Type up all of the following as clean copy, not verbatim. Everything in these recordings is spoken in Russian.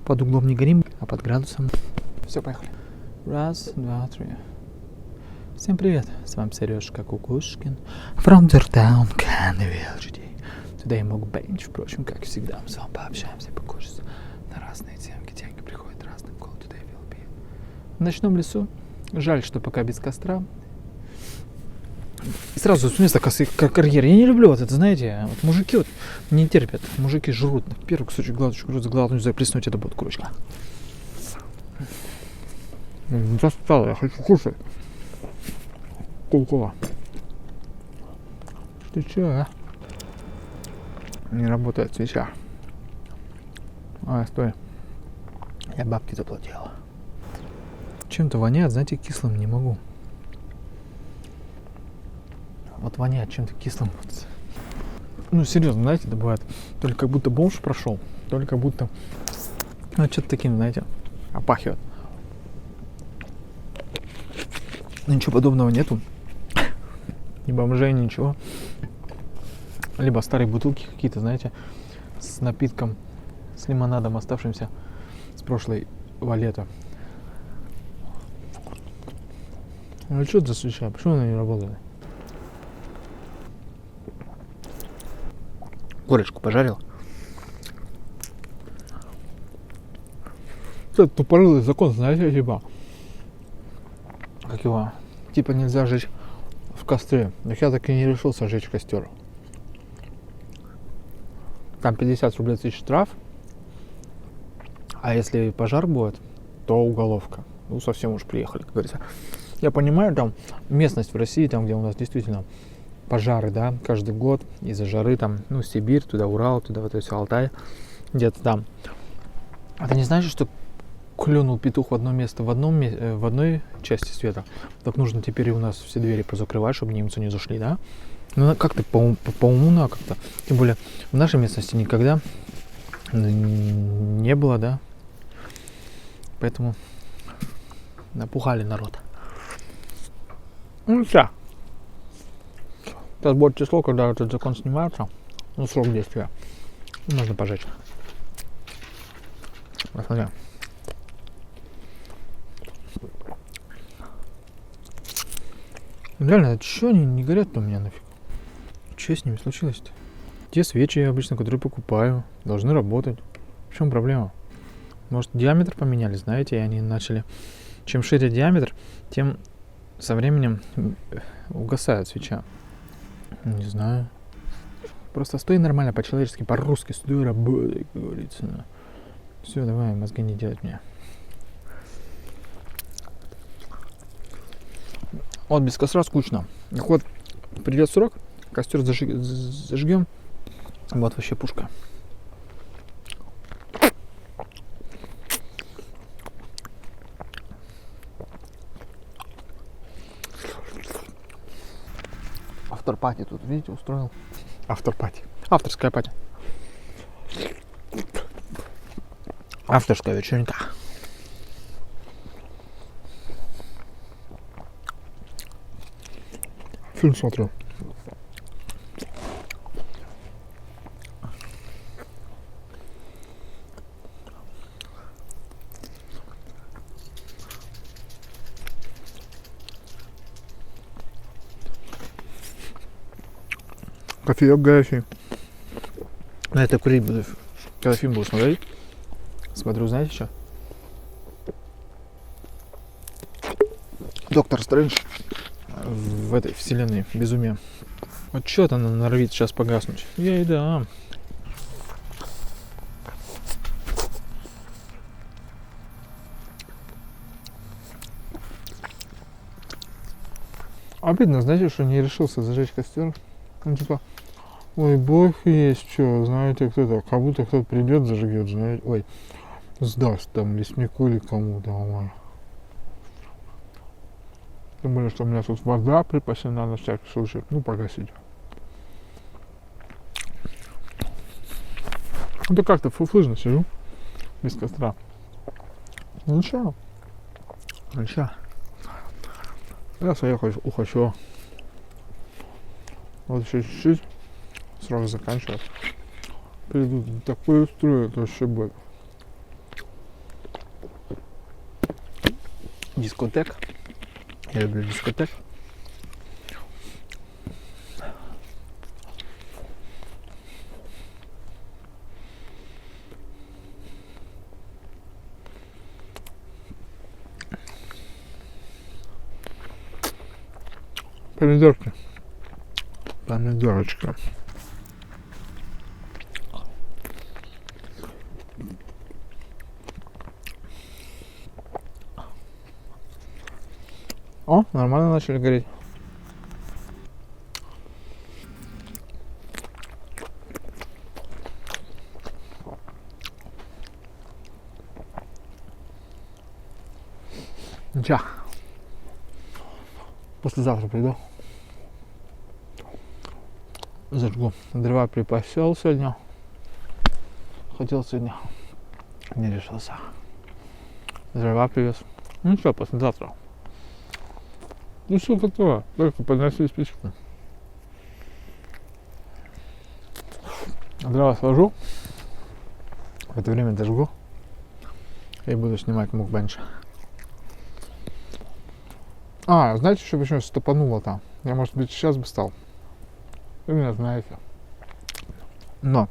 Под углом не горим, а под градусом. Все, поехали. Раз, два, три. Всем привет, с вами Сережка Кукушкин. From the town Canterbury. Today mukbang, впрочем, как всегда, мы с вами пообщаемся, покушаем на разные темки. Деньги приходят разным. Call today will be. В ночном лесу. Жаль, что пока без костра. И сразу с места карьеры. Я не люблю вот это, знаете, вот мужики вот не терпят. Мужики жрут. Первый кусочек гладочек жрут, за главную заплеснуть, это будет курочка. Достал, я хочу кушать. Кулкова. Ты че, а? Не работает свеча. Стой. Я бабки заплатила. Чем-то воняет, знаете, кислым не могу. Вот воняет чем-то кислым. Ну, серьезно, знаете, это бывает. То ли как будто бомж прошел, то ли как будто... Ну, что-то таким, знаете, опахивает. Но ничего подобного нету. Ни бомжей, ничего. Либо старые бутылки какие-то, знаете, с напитком, с лимонадом, оставшимся с прошлого лета. Ну, что это за свеча? Почему она не работает? Курочку пожарил. Это тупорылый закон, знаете, типа. Как его? Типа нельзя жечь в костре. Но я так и не решился жечь костер. Там 50 рублей тысяч штраф. А если пожар будет, то уголовка. Ну, совсем уж приехали, как говорится. Я понимаю, там местность в России, там, где у нас действительно пожары, да, каждый год из-за жары, там, ну, Сибирь, туда Урал, туда вот это все Алтай, где-то там. Это не значит, что клюнул петух в одно место в одной части света. Так нужно теперь и у нас все двери позакрывать, чтобы немцы не зашли, да? Ну, как-то по уму надо как-то. Тем более в нашей местности никогда не было, да? Поэтому напугали народ. Ну, все. Сейчас будет число, когда этот закон снимается. Ну, срок действия. Можно пожечь. Посмотрим. Реально, это что они не горят-то у меня нафиг? Что с ними случилось-то? Те свечи я обычно, которые покупаю, должны работать. В чем проблема? Может, диаметр поменяли, знаете, и они начали... Чем шире диаметр, тем со временем угасает свеча. Не знаю. Просто стой нормально, по-человечески, по-русски, стой, работай, как говорится. Все, давай, мозги не делать мне. Вот без костра скучно. Так вот, придет срок, костер зажгем. Вот вообще пушка. Автор-пати тут, видите, устроил. Автор-пати. Авторская пати. Авторская вечеринка. Фильм смотрю. Кофеек горячий. На это курить буду. Когда фильм буду смотреть. Смотрю, знаете что? Доктор Стрэндж в этой вселенной безумие. Вот что-то она норовит сейчас погаснуть. Я и дам. Обидно, знаете, что не решился зажечь костер. Ну, типа, ой, бог есть, что, знаете, кто-то, как будто кто-то придет, зажгет, знаете, ой, сдаст там леснику или кому-то, ой. Тем более, что у меня тут вода припасена на всякий случай, ну, погасить. Это как-то фуфлыжно сижу, без костра. Ну, ничего. Ничего. Сейчас я ухожу. Вот еще чуть-чуть, сразу заканчивать. Придут такой устроят, вообще будет. дискотек. Я люблю дискотек. Помидорки. Помидорочка. О, нормально начали гореть. Ничего. Послезавтра приду. Зажгу. Дрова припасел сегодня. Хотел сегодня. Не решился. Дрова привез. Ну что, послезавтра. Ну все готово. Только подноси спичку. Дрова сложу. В это время дожгу. И буду снимать мукбенч. А, знаете, что почему стопануло там? Я, может быть, сейчас бы стал. Вы меня знаете. Но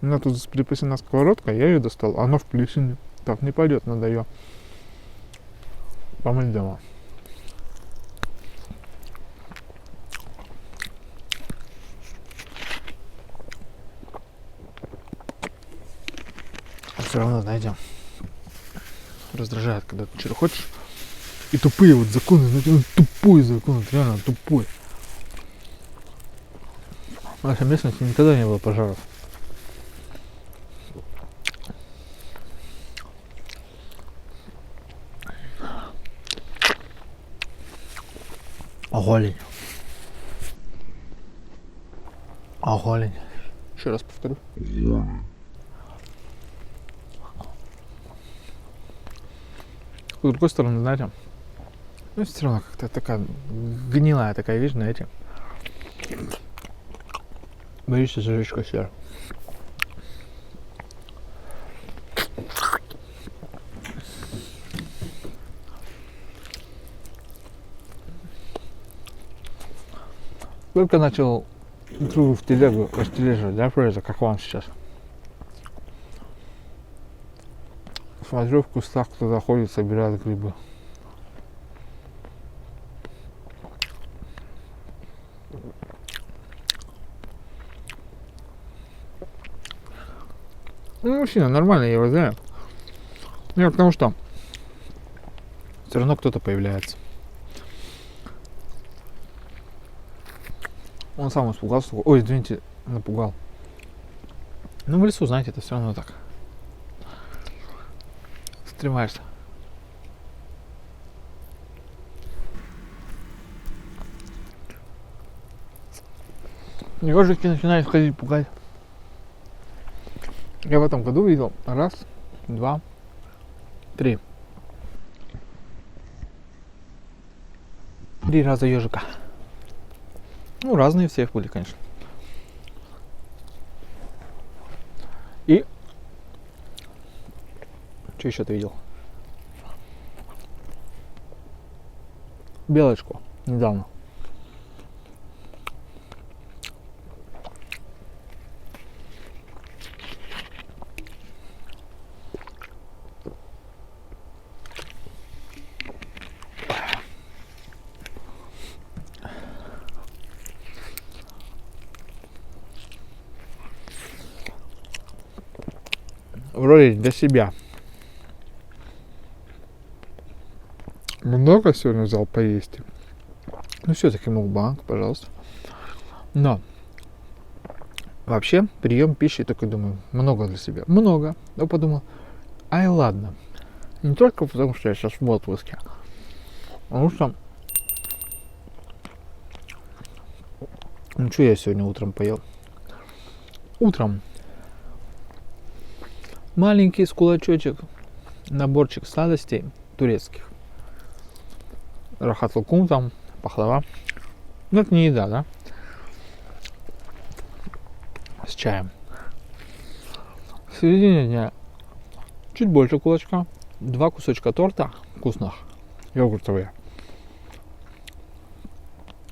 у меня тут припасена сковородка, я ее достал, она в плесени. Так не пойдет, надо ее помыть дома. А все равно, знаете, раздражает, когда ты что-то хочешь. И тупые вот законы, знаете, он тупой закон, вот реально тупой. В нашей местности никогда не было пожаров. Оголень. Оголень. Еще раз повторю. С другой стороны, знаете, ну все равно как-то такая гнилая такая вещь, знаете. Боишься зажечь костер. Только начал игру в телегу растележивать, да, Фреза, как вам сейчас. Смотрю, в кустах кто-то ходит, собирает грибы. Ну, мужчина, нормально, я его знаю. Ну, потому что все равно кто-то появляется. Он сам испугался. Ой, извините, напугал. Ну, в лесу, знаете, это все равно так. Стремаешься. Ежики начинают ходить пугать. Я в этом году видел раз, два, три. 3 раза ежика. Ну, разные всех были, конечно. И что еще ты видел? Белочку недавно. Вроде для себя. Много сегодня взял поесть. Ну все-таки мукбанг, пожалуйста. Но вообще прием пищи, такой думаю, много для себя. Много. Я подумал, ай ладно. Не только потому, что я сейчас в отпуске. Потому что ну что я сегодня утром поел? Утром маленький с кулачочек наборчик сладостей турецких. Рахат лукум там, пахлава. Ну это не еда, да? С чаем. В середине дня чуть больше кулачка. 2 кусочка торта вкусных. йогуртовые.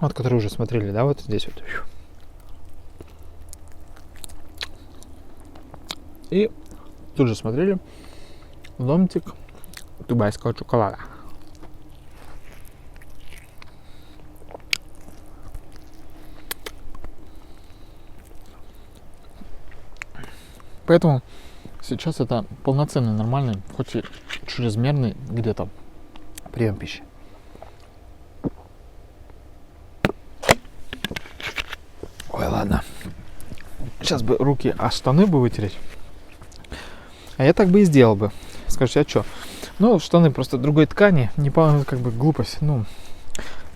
Вот, которые уже смотрели, да, вот здесь вот. И тут же смотрели ломтик дубайского шоколада. Поэтому сейчас это полноценный, нормальный, хоть и чрезмерный где-то прием пищи. Ой, ладно. Сейчас бы руки о штаны бы вытереть. А я так бы и сделал бы. Скажите, а что? Ну, штаны просто другой ткани, не по, как бы глупость, ну,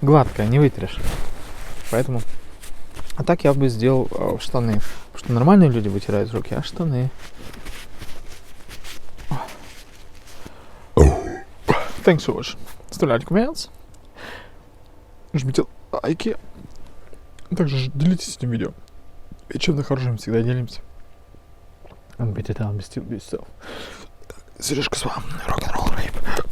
гладкая, не вытрешь. Поэтому, а так я бы сделал штаны. Потому что нормальные люди вытирают руки, а штаны. Thanks for watching. Оставляйте комментарии. Жмите лайки. Также делитесь этим видео. И чем-то хорошим всегда делимся. And be the time, be still be yourself. Сережка с вами. Рок-н-ролл рэп.